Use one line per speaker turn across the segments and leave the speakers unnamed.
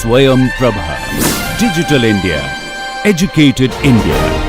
Swayam Prabha. Digital India. Educated India.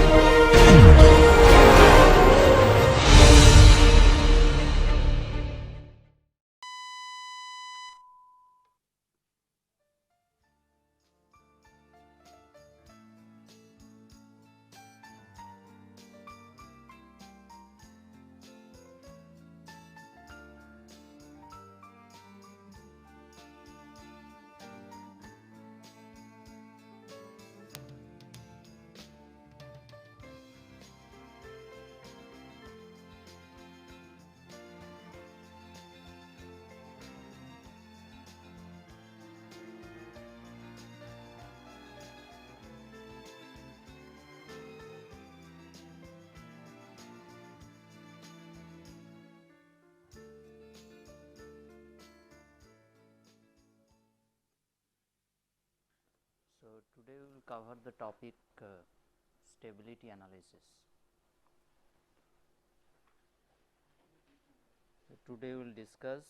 So, today we will cover the topic stability analysis. So, today we will discuss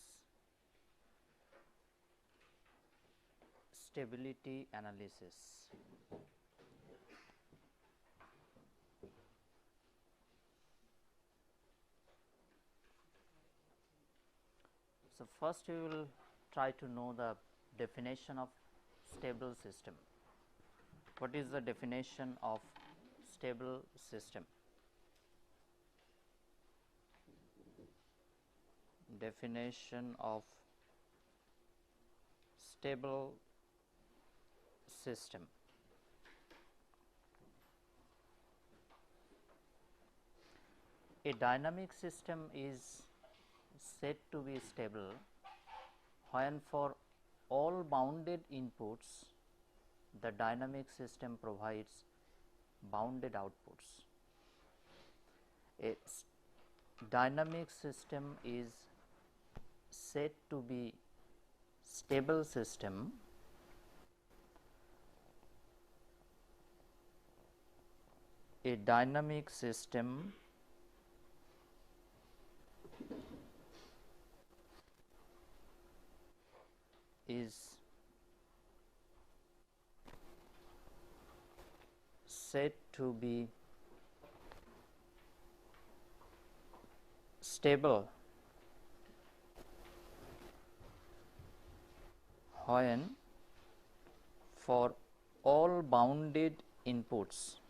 stability analysis. So, first we will try to know the definition of stable system. What is the definition of stable system? Definition of stable system. A dynamic system is said to be stable when for all bounded inputs the dynamic system provides bounded outputs. A dynamic system is said to be stable system a dynamic system is said to be stable when for all bounded inputs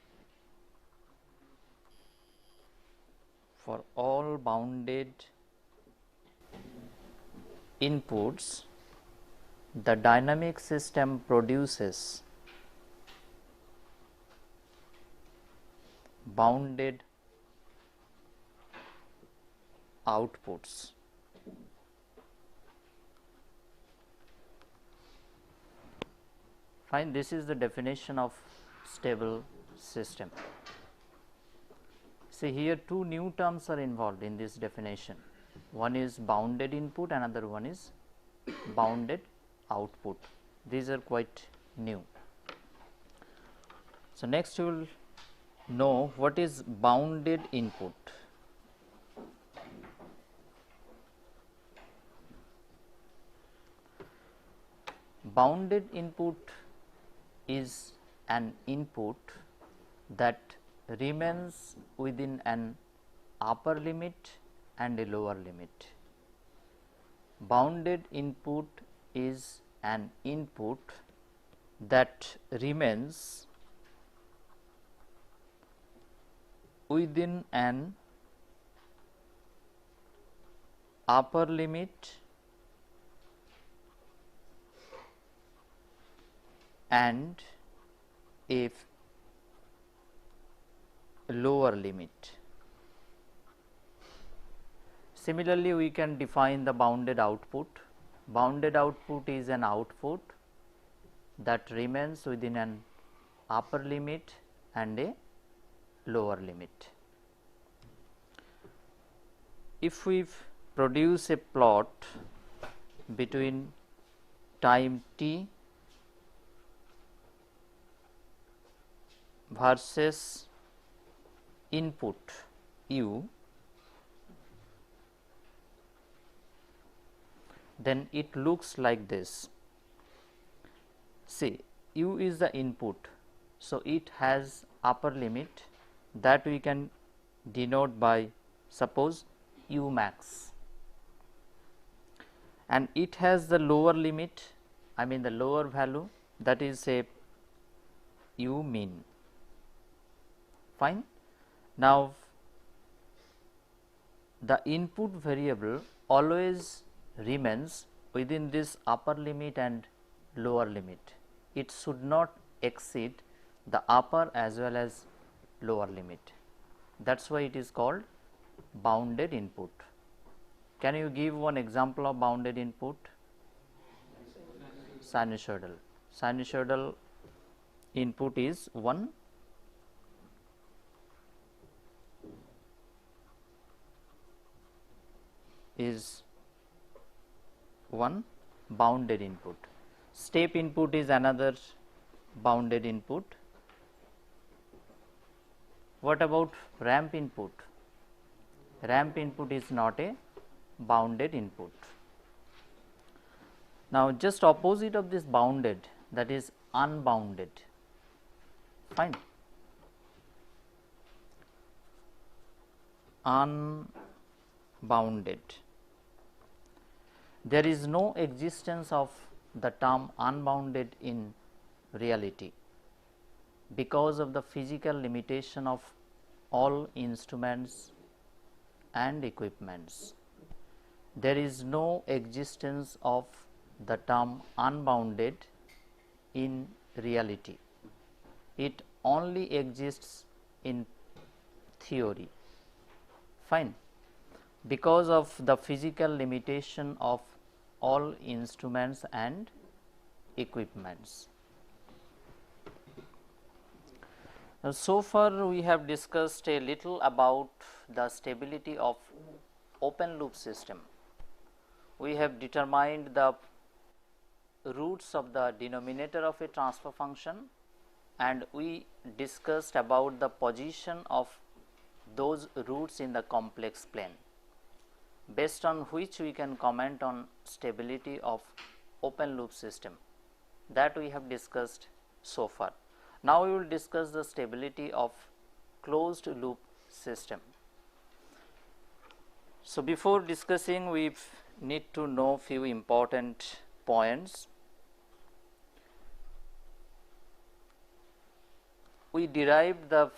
the dynamic system produces bounded outputs. Fine, this is the definition of stable system. See, here two new terms are involved in this definition. One is bounded input, another one is bounded output. These are quite new. So, next you will know what is bounded input. Bounded input is an input that remains within an upper limit and a lower limit. Bounded input is an input that remains within an upper limit and a lower limit. Similarly, we can define the bounded output. Bounded output is an output that remains within an upper limit and a lower limit. If we produce a plot between time t versus input u, then it looks like this. see, u is the input, so it has upper limit that we can denote by suppose u max, and it has the lower limit, I mean the lower value, that is say u min. Fine. Now, the input variable always remains within this upper limit and lower limit. It should not exceed the upper as well as lower limit. That is why it is called bounded input. Can you give one example of bounded input? Sinusoidal. Sinusoidal input is 1 bounded input. Step input is another bounded input. What about ramp input? Ramp input is not a bounded input. Now, just opposite of this bounded, that is unbounded. Fine. Unbounded. There is no existence of the term unbounded in reality because of the physical limitation of all instruments and equipments. There is no existence of the term unbounded in reality. It only exists in theory. Fine. Because of the physical limitation of all instruments and equipments. Now, so far we have discussed a little about the stability of open loop system. We have determined the roots of the denominator of a transfer function, and we discussed about the position of those roots in the complex plane, based on which we can comment on stability of open loop system. That we have discussed so far. Now, we will discuss the stability of closed loop system. So, before discussing, we need to know few important points. We derived the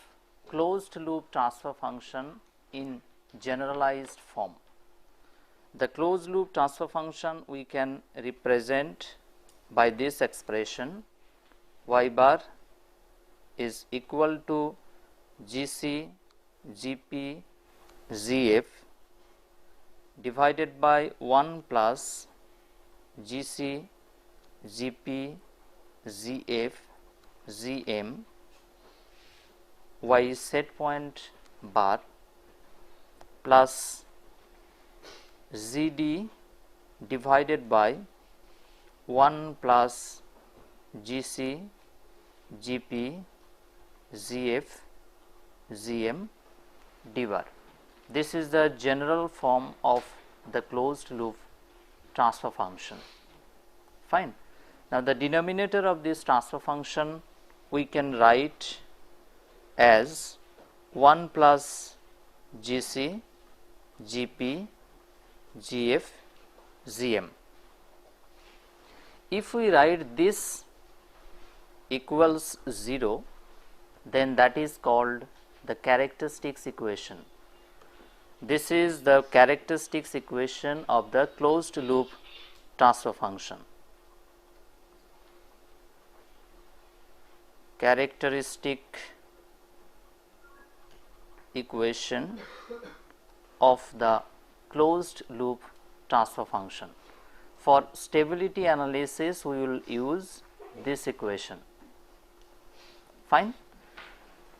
closed loop transfer function in generalized form. The closed loop transfer function we can represent by this expression: y bar is equal to GC GP ZF divided by 1 plus GC GP ZF ZM y set point bar plus ZD divided by 1 plus GC GP ZF ZM d bar. This is the general form of the closed loop transfer function. Fine. Now, the denominator of this transfer function we can write as 1 plus GC GP GF ZM. If we write this equals 0, then that is called the characteristics equation. This is the characteristics equation of the closed loop transfer function. Characteristic equation of the closed loop transfer function. For stability analysis, we will use this equation. Fine.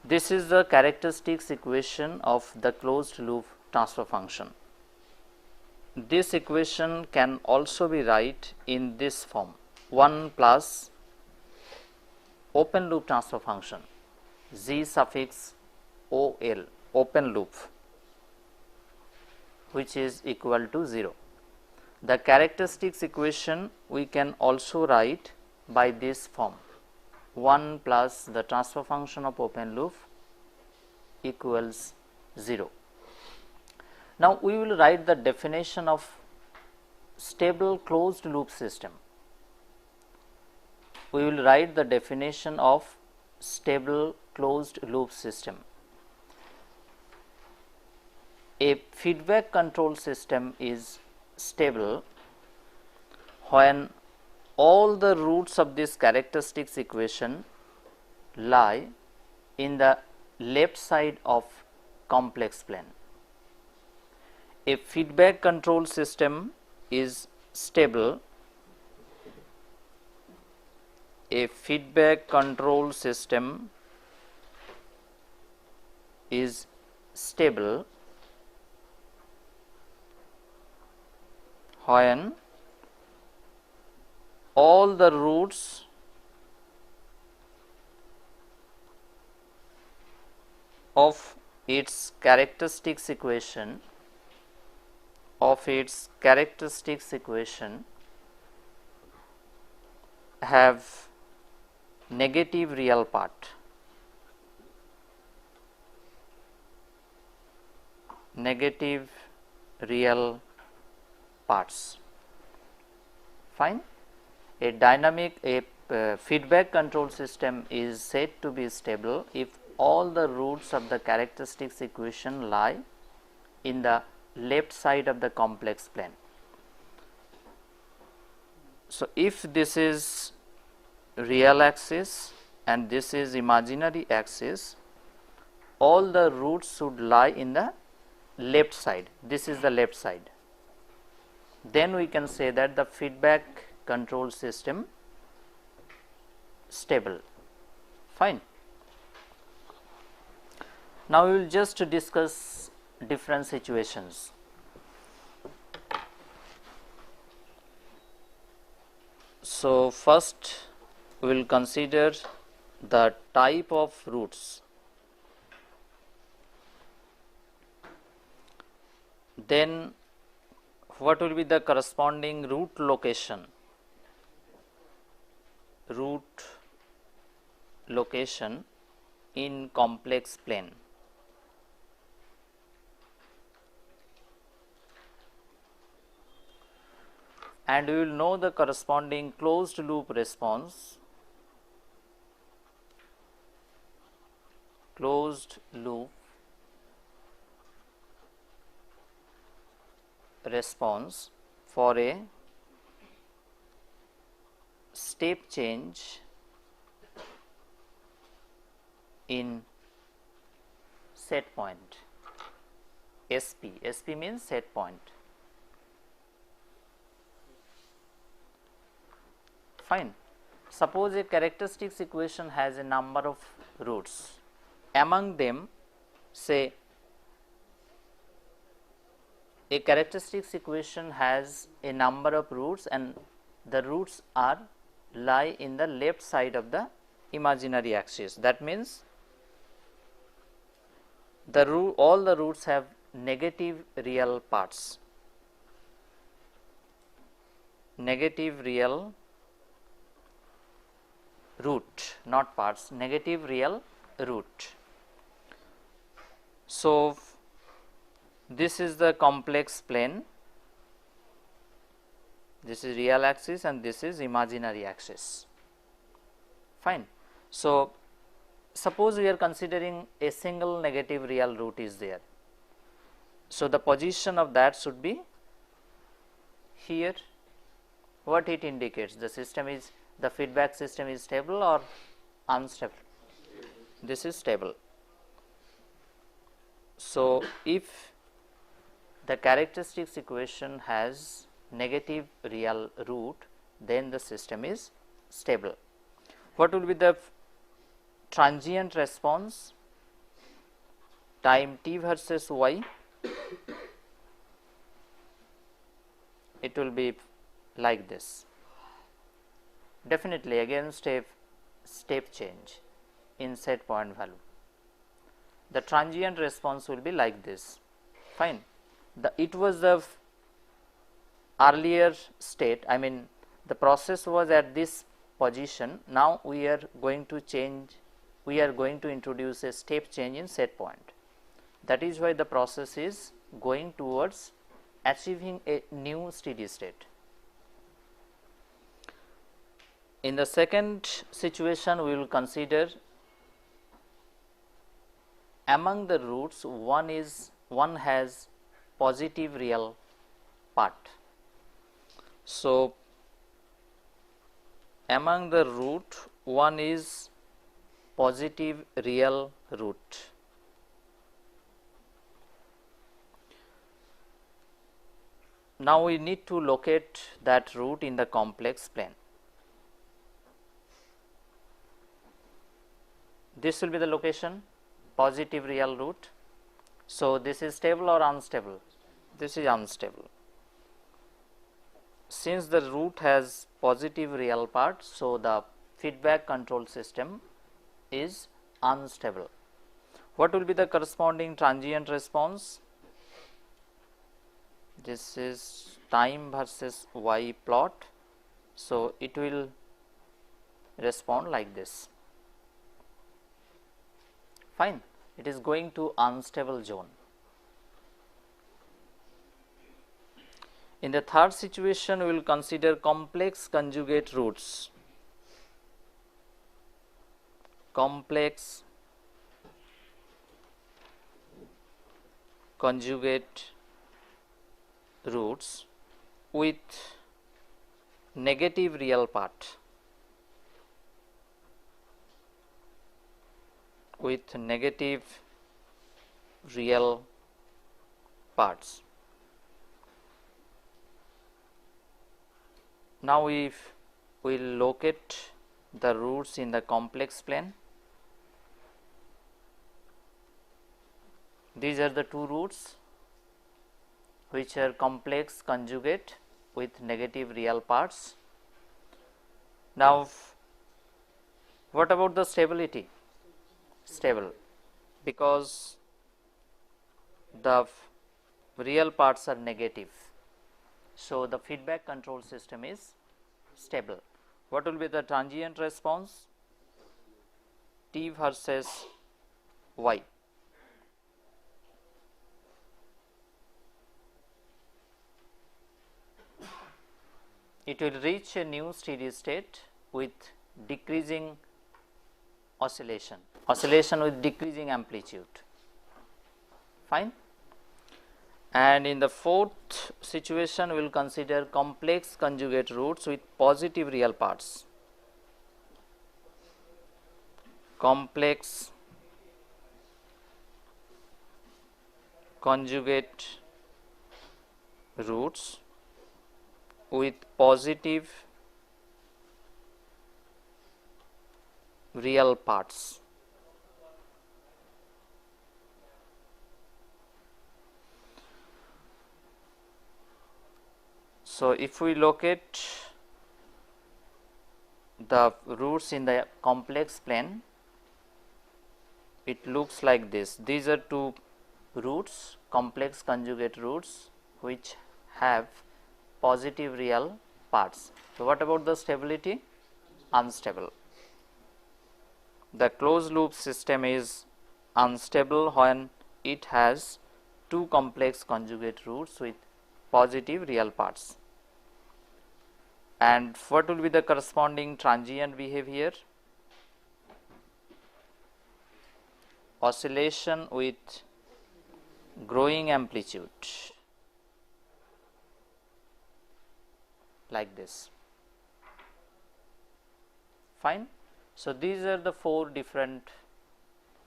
This is the characteristics equation of the closed loop transfer function. This equation can also be write in this form: 1 plus open loop transfer function Z suffix OL, open loop, which is equal to 0. The characteristics equation we can also write by this form, 1 plus the transfer function of open loop equals 0. Now, we will write the definition of stable closed loop system. We will write the definition of stable closed loop system. A feedback control system is stable when all the roots of this characteristics equation lie in the left side of complex plane. A feedback control system is stable. A feedback control system is stable when all the roots of its characteristics equation have negative real part. Negative real parts. Fine. A feedback control system is said to be stable if all the roots of the characteristics equation lie in the left side of the complex plane. So, if this is real axis and this is imaginary axis, all the roots should lie in the left side. This is the left side. Then we can say that the feedback control system stable. Fine. Now, we will just discuss different situations. So, first we will consider the type of roots. Then what will be the corresponding root location? Root location in complex plane. And we will know the corresponding closed loop response. Closed loop response for a step change in set point. SP means set point. Fine. Suppose a characteristics equation has a number of roots. Among them, say a characteristics equation has a number of roots and the roots lie in the left side of the imaginary axis. That means all the roots have negative real parts. Negative real root, not parts, negative real root. So, this is the complex plane, this is real axis and this is imaginary axis. Fine. So, suppose we are considering a single negative real root is there. So, the position of that should be here. What it indicates? The feedback system is stable or unstable? This is stable. So, if the characteristics equation has negative real root, then the system is stable. What will be the transient response? Time t versus y, it will be like this. Definitely again step change in set point value. The transient response will be like this. Fine. It was the earlier state, I mean the process was at this position. Now we are going to introduce a step change in set point. That is why the process is going towards achieving a new steady state. In the second situation, we will consider among the roots one has positive real part. So among the root one is positive real root. Now we need to locate that root in the complex plane. This will be the location, positive real root. So this is stable or unstable? This is unstable. Since the root has positive real part, so the feedback control system is unstable. What will be the corresponding transient response? This is time versus y plot. So it will respond like this. Fine, it is going to unstable zone. In the third situation, we will consider complex conjugate roots. Complex conjugate roots with negative real part. With negative real parts. Now if we will locate the roots in the complex plane, these are the two roots which are complex conjugate with negative real parts. Now what about the stability? Stable, because the real parts are negative, so the feedback control system is stable. What will be the transient response? T versus y. It will reach a new steady state with decreasing oscillation with decreasing amplitude. Fine. And in the fourth situation, we will consider complex conjugate roots with positive real parts. Complex conjugate roots with positive real parts. So if we locate the roots in the complex plane, it looks like this. These are two roots, complex conjugate roots, which have positive real parts. So what about the stability? Unstable. The closed loop system is unstable when it has two complex conjugate roots with positive real parts. And what will be the corresponding transient behavior? Oscillation with growing amplitude, like this. Fine. So these are the four different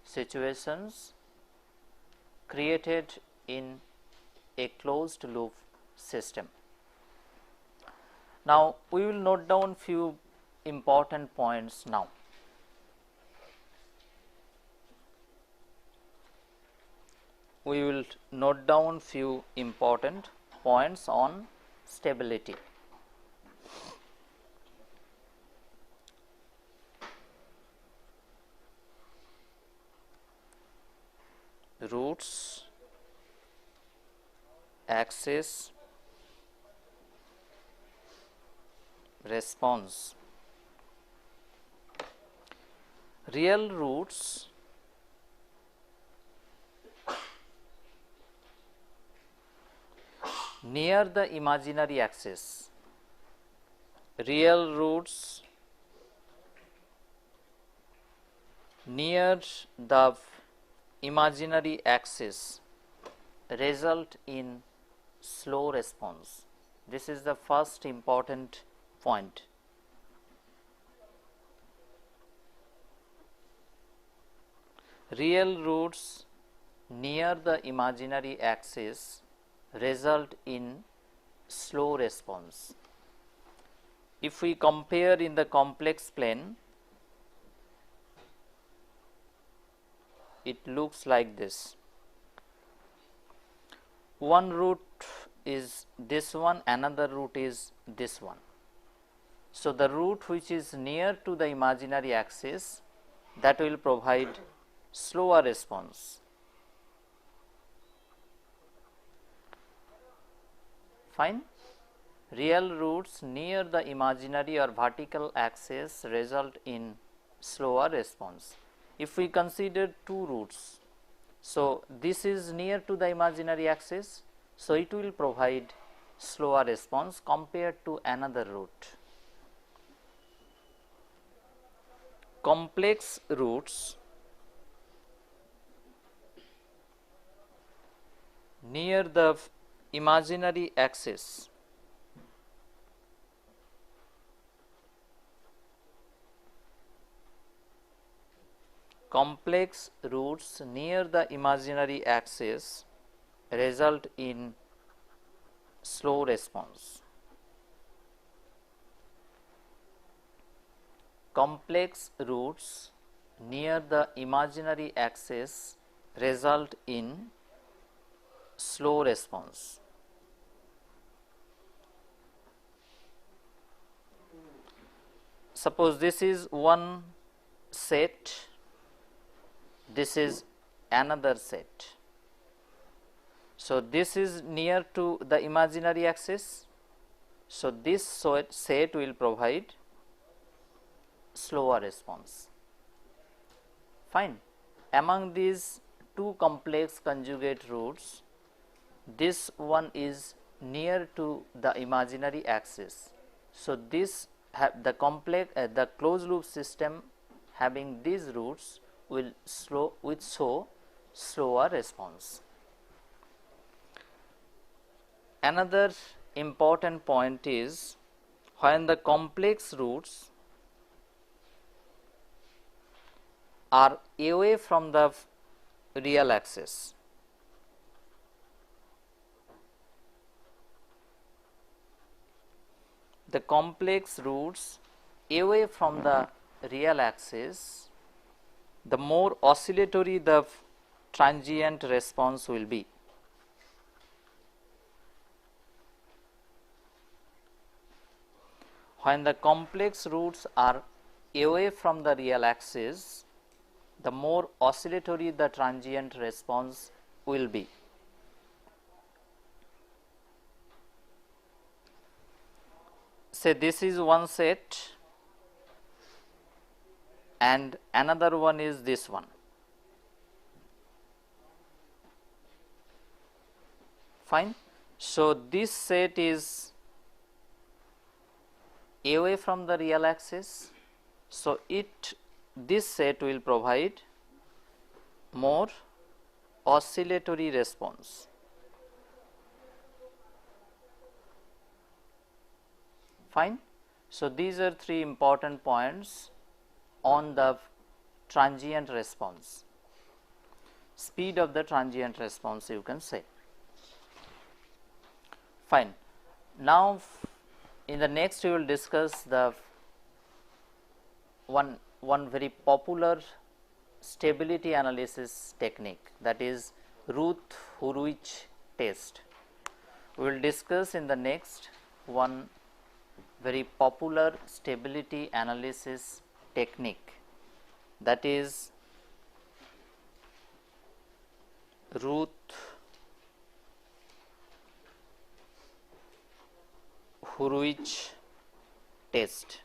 situations created in a closed loop system. Now we will note down few important points now. We will note down few important points on stability. Roots, axis, response. real roots near the imaginary axis, real roots near the imaginary axis result in slow response. This is the first important point. Real roots near the imaginary axis result in slow response. If we compare in the complex plane, it looks like this. One root is this one, another root is this one. So, the root which is near to the imaginary axis, that will provide slower response. Fine. Real roots near the imaginary or vertical axis result in slower response. If we consider two roots, so this is near to the imaginary axis, so it will provide slower response compared to another root. Complex roots near the imaginary axis complex roots near the imaginary axis result in slow response. Complex roots near the imaginary axis result in slow response. Suppose this is one set, this is another set. So, this is near to the imaginary axis. So, this set will provide slower response. Fine. Among these two complex conjugate roots, this one is near to the imaginary axis. So, this the complex the closed loop system having these roots will show slower response. Another important point is when the complex roots are away from the real axis. The complex roots away from the real axis, the more oscillatory the transient response will be. When the complex roots are away from the real axis, the more oscillatory the transient response will be. Say this is one set and another one is this one. Fine. So, this set is away from the real axis. So, this set will provide more oscillatory response. Fine. So, these are three important points on the transient response, speed of the transient response you can say. Fine. Now, in the next we will discuss the one very popular stability analysis technique, that is Routh-Hurwitz test. We will discuss in the next one very popular stability analysis technique, that is Routh-Hurwitz test.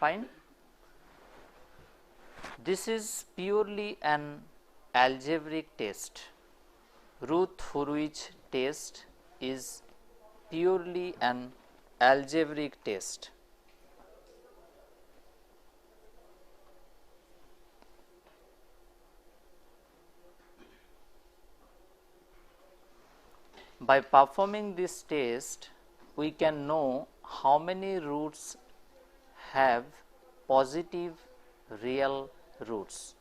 Fine. This is purely an algebraic test. Routh-Hurwitz test is purely an algebraic test. By performing this test, we can know how many roots have positive real roots.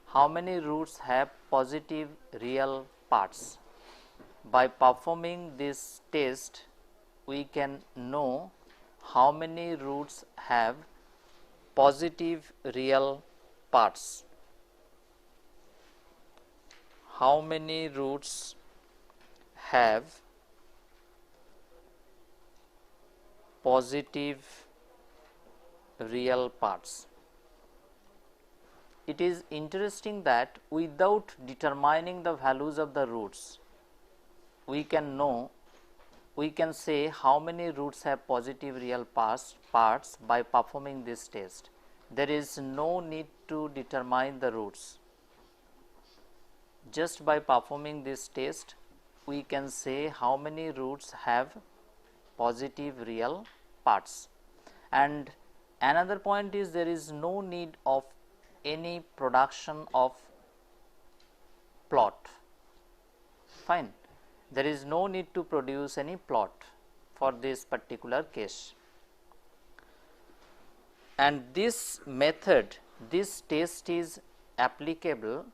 How many roots have positive real parts. By performing this test, we can know how many roots have positive real parts. How many roots have positive real parts. It is interesting that without determining the values of the roots, we can say how many roots have positive real parts by performing this test. There is no need to determine the roots. Just by performing this test, we can say how many roots have positive real parts. And another point is there is no need of any production of plot. Fine. There is no need to produce any plot for this particular case. And this method, this test is applicable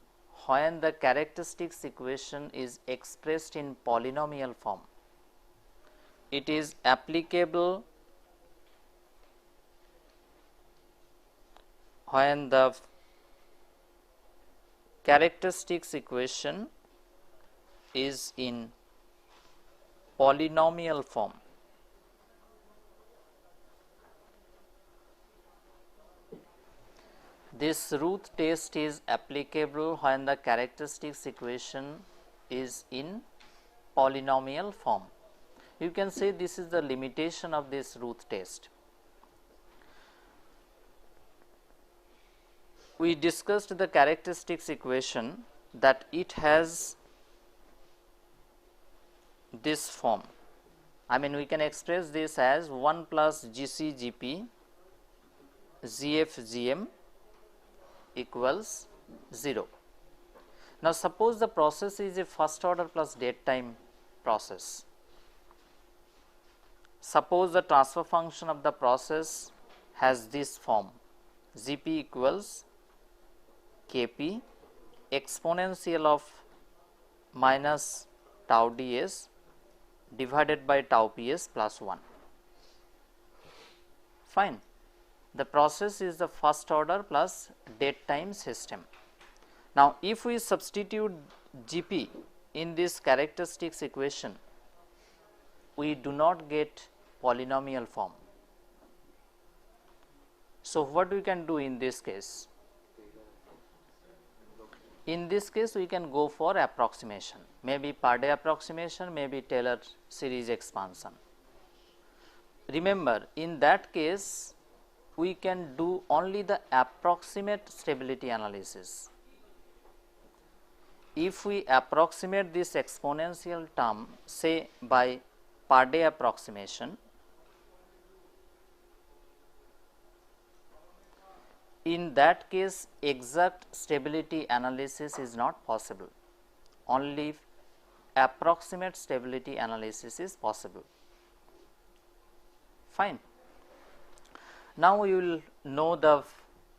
when the characteristics equation is expressed in polynomial form. It is applicable when the characteristics equation is in polynomial form. This Routh test is applicable when the characteristics equation is in polynomial form. You can say this is the limitation of this Routh test. We discussed the characteristics equation that it has this form. I mean, we can express this as 1 plus GC GP GF GM equals 0. Now, suppose the process is a first order plus date time process. Suppose the transfer function of the process has this form: Gp equals Kp exponential of minus tau ds divided by tau ps plus 1. Fine. The process is the first order plus date time system. Now, if we substitute Gp in this characteristics equation, we do not get polynomial form. So, what we can do in this case? In this case, we can go for approximation, maybe per day approximation, maybe Taylor series expansion. Remember, in that case, we can do only the approximate stability analysis. If we approximate this exponential term, say by per day approximation, in that case exact stability analysis is not possible, only approximate stability analysis is possible. Fine. Now, we will know the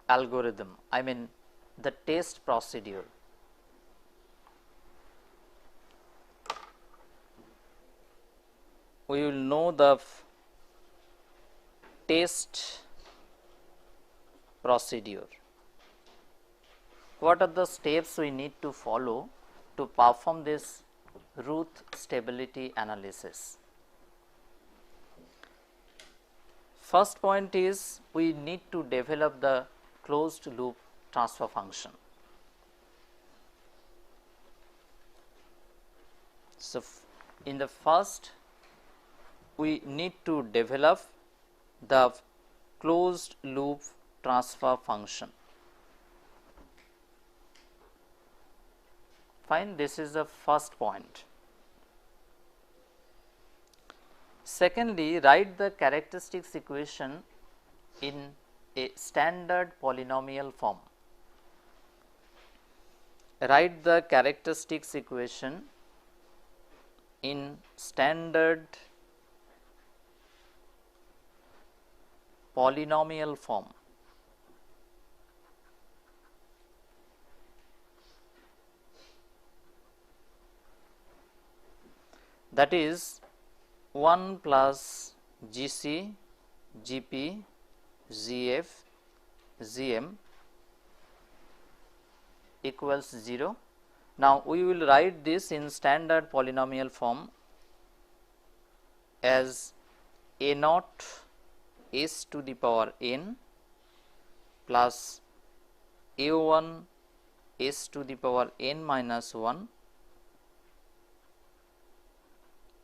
algorithm, I mean the test procedure. We will know the test procedure. What are the steps we need to follow to perform this Routh stability analysis? First point is we need to develop the closed loop transfer function. So, in the first we need to develop the closed loop transfer function. Fine, this is the first point. Secondly, write the characteristics equation in a standard polynomial form. Write the characteristics equation in standard polynomial form. That is 1 plus GC, GP, GF, GM equals 0. Now, we will write this in standard polynomial form as A naught s to the power n plus A1 s to the power n minus 1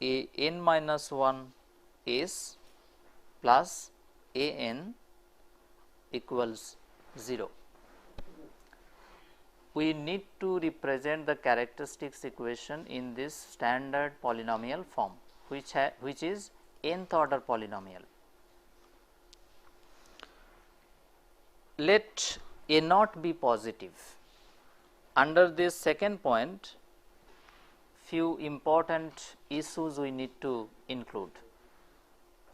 A n minus 1 s plus A n equals 0. We need to represent the characteristics equation in this standard polynomial form, which is nth order polynomial. Let A naught be positive. Under this second point, few important issues we need to include.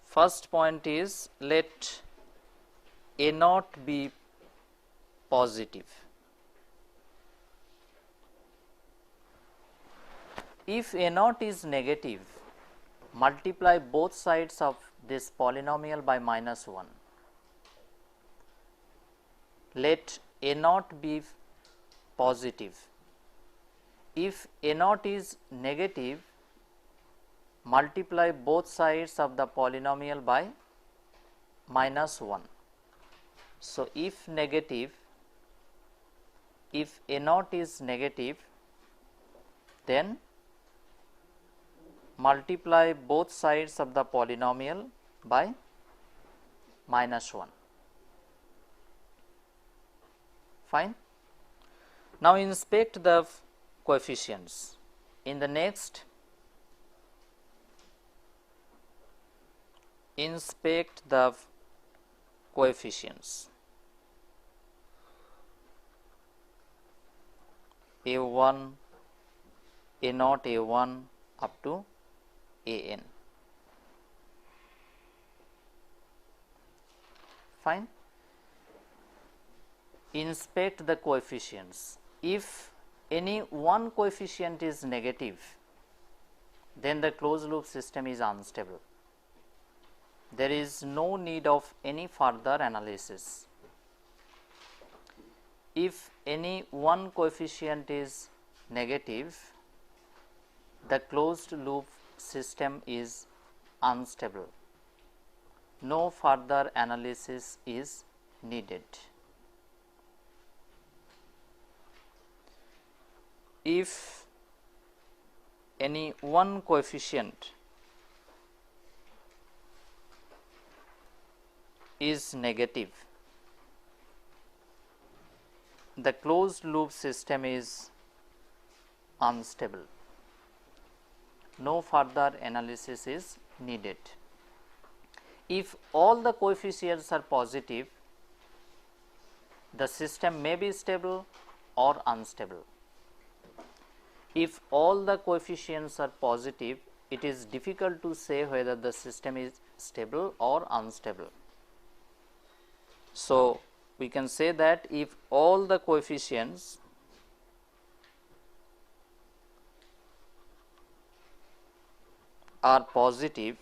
First point is, let A naught be positive. If A naught is negative, multiply both sides of this polynomial by minus 1. Let A naught be positive. If A naught is negative, multiply both sides of the polynomial by minus 1. So, if A naught is negative, then multiply both sides of the polynomial by minus 1. Fine. Now, inspect the coefficients. In the next, inspect the coefficients. A1, A naught, A1 up to An. Fine. Inspect the coefficients. If any one coefficient is negative, then the closed loop system is unstable. There is no need of any further analysis. If any one coefficient is negative, the closed loop system is unstable. No further analysis is needed. If any one coefficient is negative, the closed loop system is unstable. No further analysis is needed. If all the coefficients are positive, the system may be stable or unstable. If all the coefficients are positive, it is difficult to say whether the system is stable or unstable. So, we can say that if all the coefficients are positive,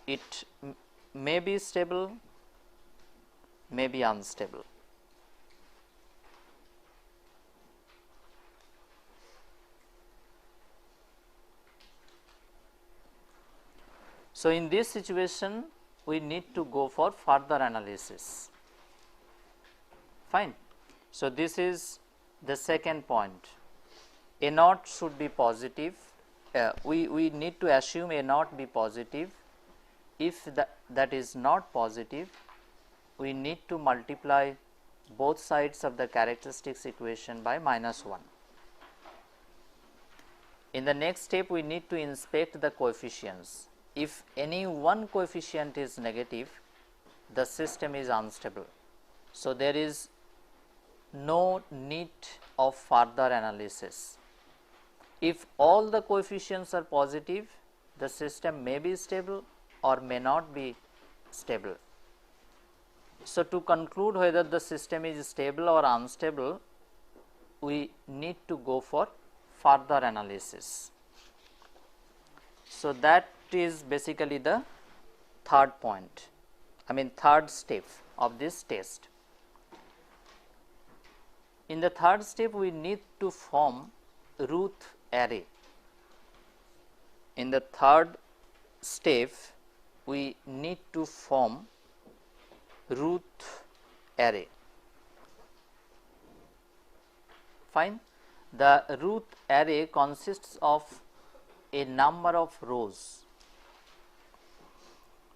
it may be stable, may be unstable. So, in this situation, we need to go for further analysis. Fine. So, this is the second point. A naught should be positive. We need to assume A naught be positive If that is not positive, we need to multiply both sides of the characteristics equation by -1. In the next step, we need to inspect the coefficients. If any one coefficient is negative, the system is unstable. So, there is no need of further analysis. If all the coefficients are positive, the system may be stable or may not be stable. So, to conclude whether the system is stable or unstable, we need to go for further analysis. So, that is basically the third point, third step of this test. In the third step, we need to form Routh array. In the third step, we need to form Routh array. Fine. The Routh array consists of a number of rows.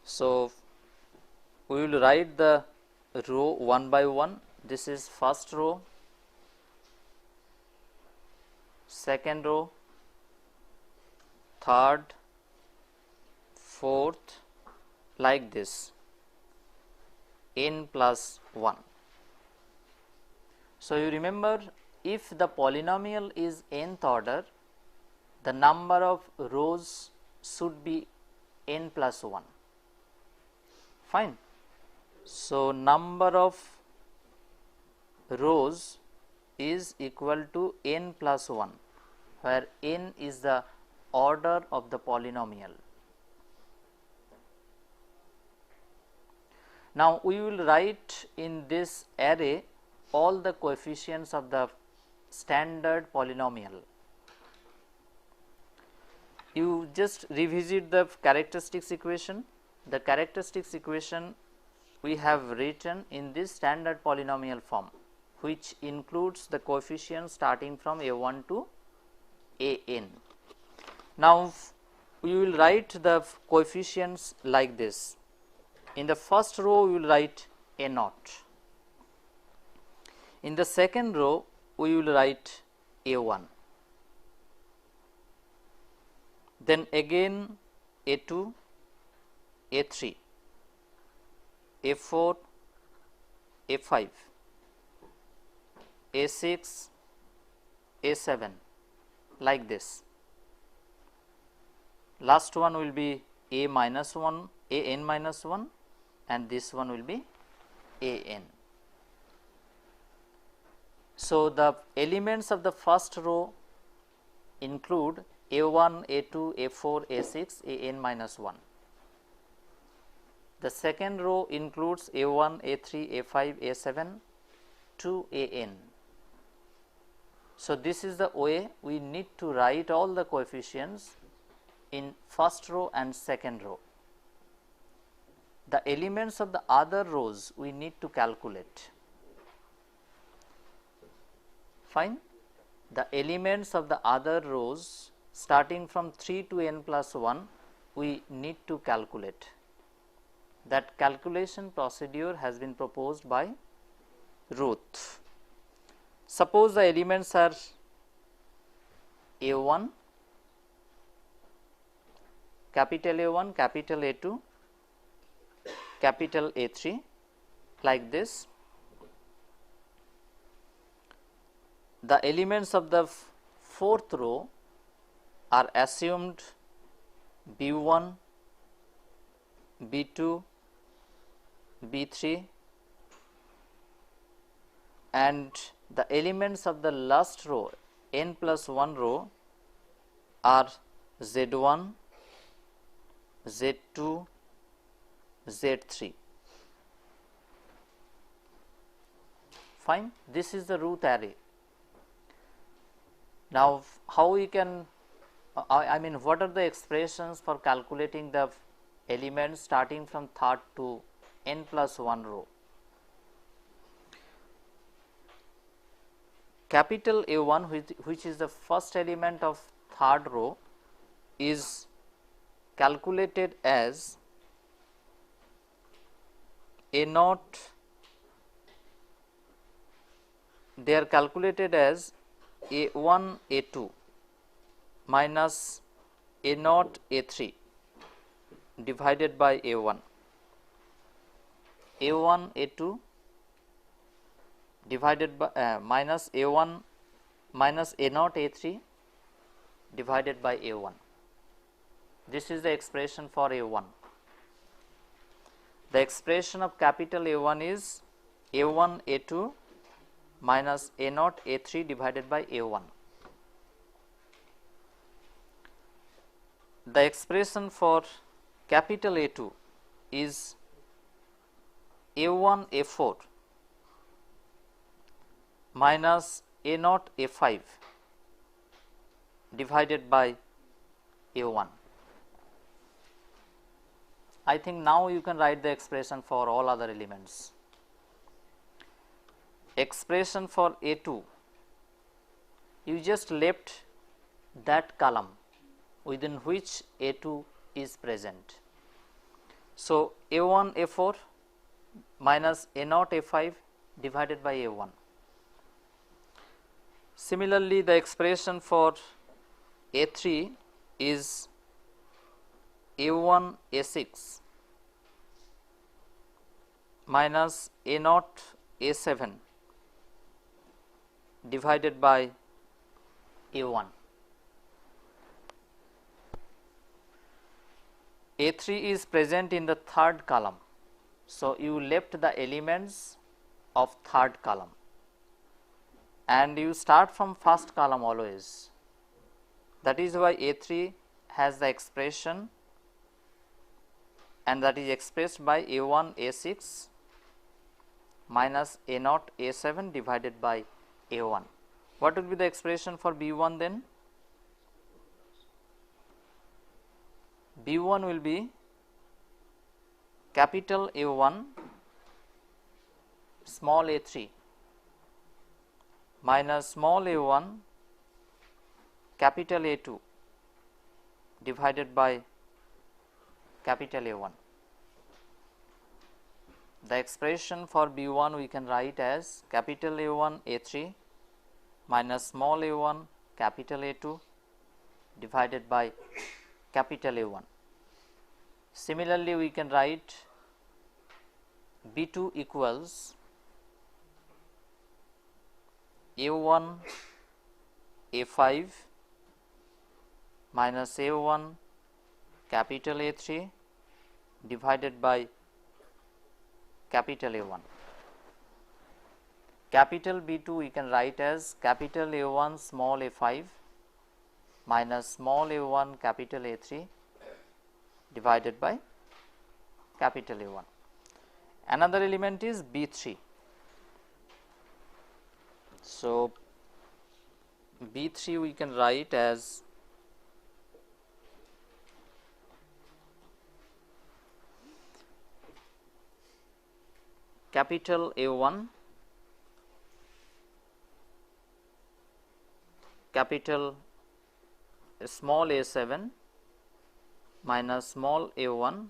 So, we will write the row one by one. This is first row, second row, third, fourth, like this, n plus 1. So, you remember, if the polynomial is nth order, the number of rows should be n plus 1. Fine. So, number of rows is equal to n plus 1, where n is the order of the polynomial. Now, we will write in this array all the coefficients of the standard polynomial. You just revisit the characteristics equation. The characteristics equation we have written in this standard polynomial form, which includes the coefficients starting from a1 to an. Now, we will write the coefficients like this. In the first row, we will write a0. In the second row, we will write a1. Then again a2, a3, a4, a5, a6, a7, like this. Last one will be a minus 1, an minus 1, and this one will be an. So, the elements of the first row include a1, a2, a4, a6, an minus 1. The second row includes a1, a3, a5, a7 to an. So, this is the way we need to write all the coefficients in first row and second row. The elements of the other rows we need to calculate. Fine. The elements of the other rows starting from 3 to n plus 1 we need to calculate. That calculation procedure has been proposed by Routh. Suppose the elements are a1, capital A1, capital A2, capital A3, like this. The elements of the fourth row are assumed B1, B2, B3, and the elements of the last row, n plus 1 row, are Z1, Z2, Z3. Fine. This is the Routh array. Now, how we can, what are the expressions for calculating the elements starting from third to n plus 1 row? Capital A1, which is the first element of third row, is calculated as A naught, they are calculated as A1 A2 minus A naught A3 divided by A1. A1 A2 divided by minus A1 minus A naught A3 divided by A1. This is the expression for A1. The expression of capital A1 is A1 A2 minus A naught A3 divided by A1. The expression for capital A2 is A1 A4 minus A naught A5 divided by A1. I think now you can write the expression for all other elements. Expression for A2, you just left that column within which A2 is present. So, A1 A4 minus A naught A5 divided by A1. Similarly, the expression for A3 is A1 A6 minus A naught A7 divided by A1. A3 is present in the third column. So, you left the elements of third column and you start from first column always. That is why A3 has the expression, and that is expressed by A1 A6 minus A naught A7 divided by A1. What will be the expression for B1 then? B1 will be capital A1 small a3 minus small a1 capital A2 divided by capital A1. The expression for B1 we can write as capital A1 A3 minus small a1 capital A2 divided by capital A1. Similarly, we can write B2 equals A1 A5 minus A1 capital A3 divided by capital A1. Capital B2 we can write as capital A1 small a5 minus small a1 capital A3 divided by capital A1. Another element is B3. So, B3 we can write as capital A1 capital small a7 minus small a1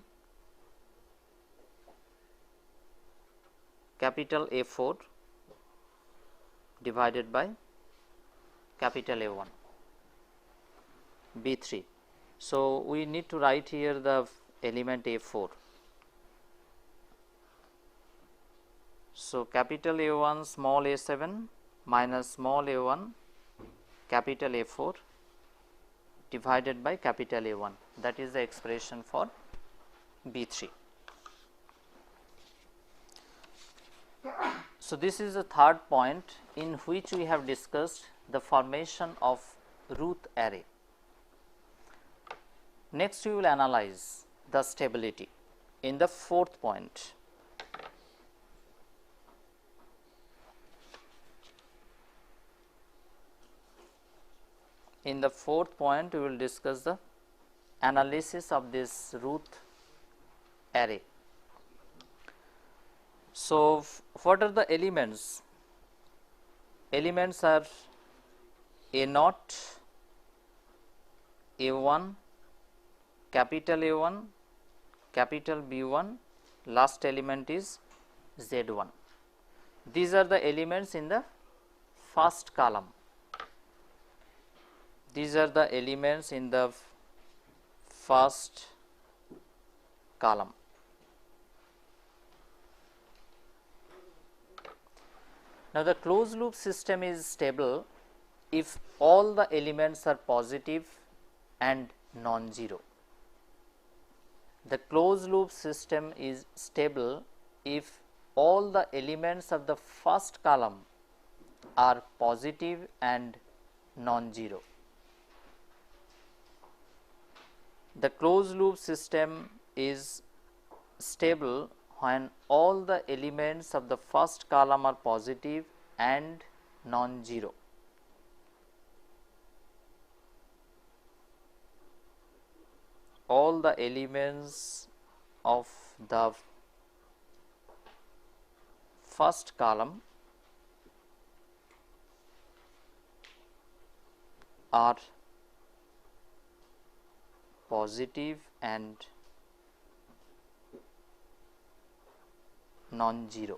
capital A4 divided by capital A1 B3. So, we need to write here the element A4. So, capital A1 small a7 minus small a1 capital A4 divided by capital A1, that is the expression for B3. So, this is the third point in which we have discussed the formation of Ruth array. Next, we will analyze the stability in the fourth point. In the fourth point, we will discuss the analysis of this Ruth array. So, what are the elements? Elements are A0, A1, capital A1, capital B1, last element is Z1. These are the elements in the first column. These are the elements in the first column. Now, the closed loop system is stable if all the elements are positive and non-zero. The closed loop system is stable if all the elements of the first column are positive and non-zero. The closed loop system is stable when all the elements of the first column are positive and non-zero. All the elements of the first column are positive and non-zero.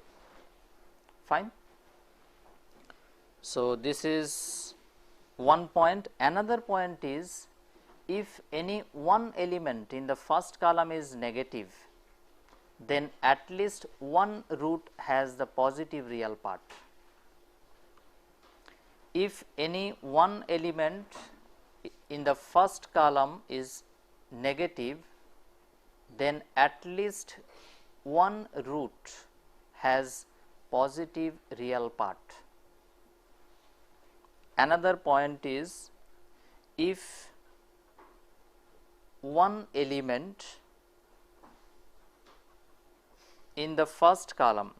Fine. So, this is one point. Another point is, if any one element in the first column is negative, then at least one root has the positive real part. If any one element in the first column is negative, then at least one root has positive real part. Another point is, if one element in the first column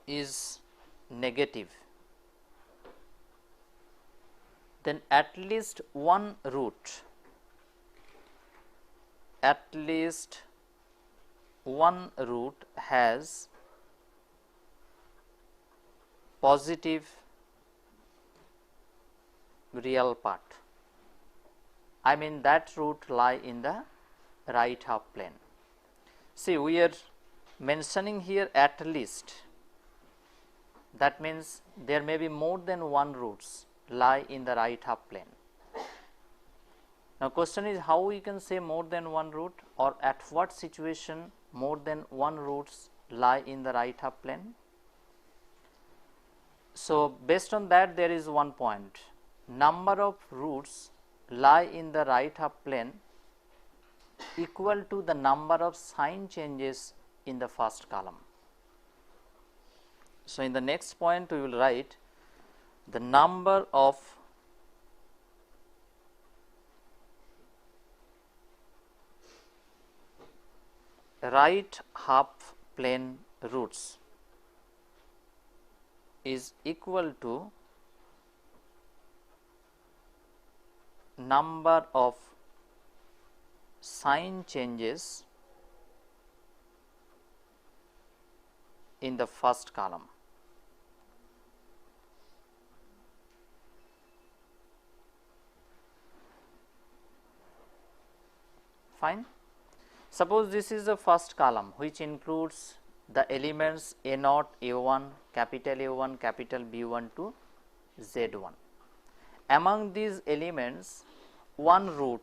is negative, then at least one root has positive real part. I mean, that root lie in the right half plane. See, we are mentioning here at least. That means there may be more than one roots lie in the right half plane. Now, question is, how we can say more than one root, or at what situation more than one roots lie in the right half plane? So, based on that, there is one point. Number of roots lie in the right half plane equal to the number of sign changes in the first column. So, in the next point we will write the number of right half plane roots is equal to number of sign changes in the first column. Fine. Suppose this is the first column which includes the elements A0, A1, capital A1, capital B1 to Z1. Among these elements, one root,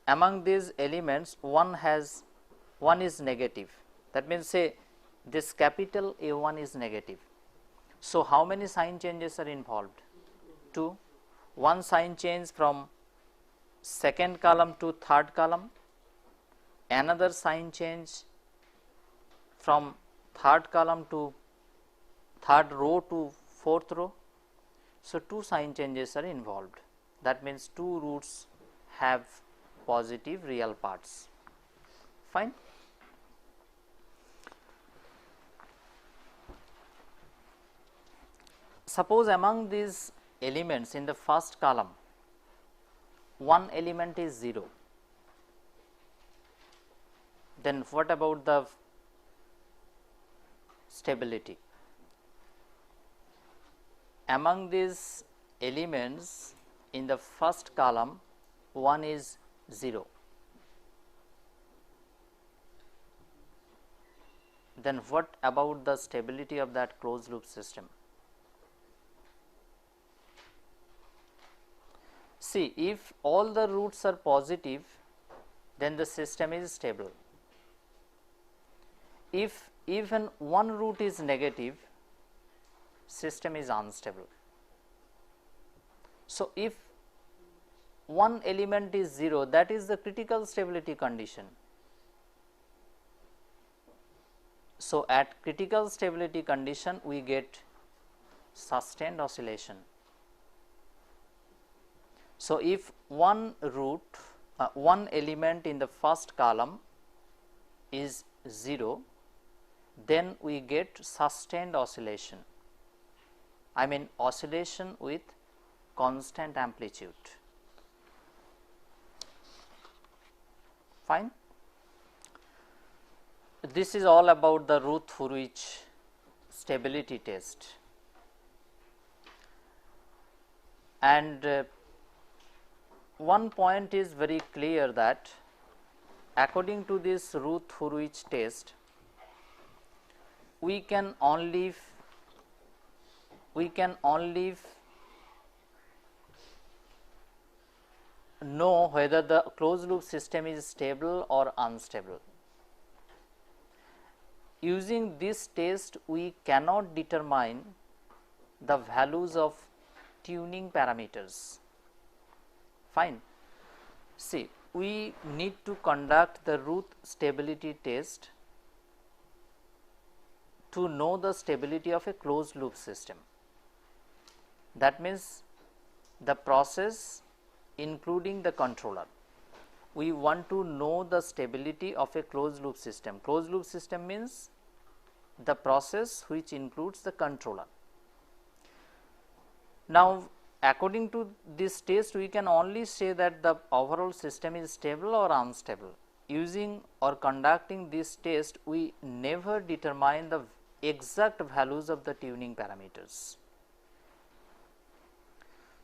among these elements one is negative. That means, say this capital A1 is negative. So, how many sign changes are involved? 2. One sign change from second column to third column, another sign change from third column to third row to fourth row. So, 2 sign changes are involved. That means 2 roots have positive real parts. Fine. Suppose among these elements in the first column, one element is 0, then what about the stability? Among these elements in the first column, 1 is 0, then what about the stability of that closed loop system? See, if all the roots are positive, then the system is stable. If even one root is negative, system is unstable. So, if one element is 0, that is the critical stability condition. So, at critical stability condition we get sustained oscillation. So, if one root, one element in the first column is 0, then we get sustained oscillation. I mean oscillation with constant amplitude. Fine. This is all about the Routh-Hurwitz stability test, and one point is very clear that according to this Routh-Hurwitz test, we can only know whether the closed loop system is stable or unstable. Using this test, we cannot determine the values of tuning parameters. Fine. See, we need to conduct the Routh stability test to know the stability of a closed loop system. That means the process including the controller. We want to know the stability of a closed loop system. Closed loop system means the process which includes the controller. Now, according to this test, we can only say that the overall system is stable or unstable. Using or conducting this test, we never determine the exact values of the tuning parameters.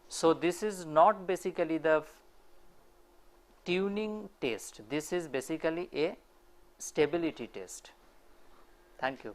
So, this is not basically the tuning test, this is basically a stability test. Thank you.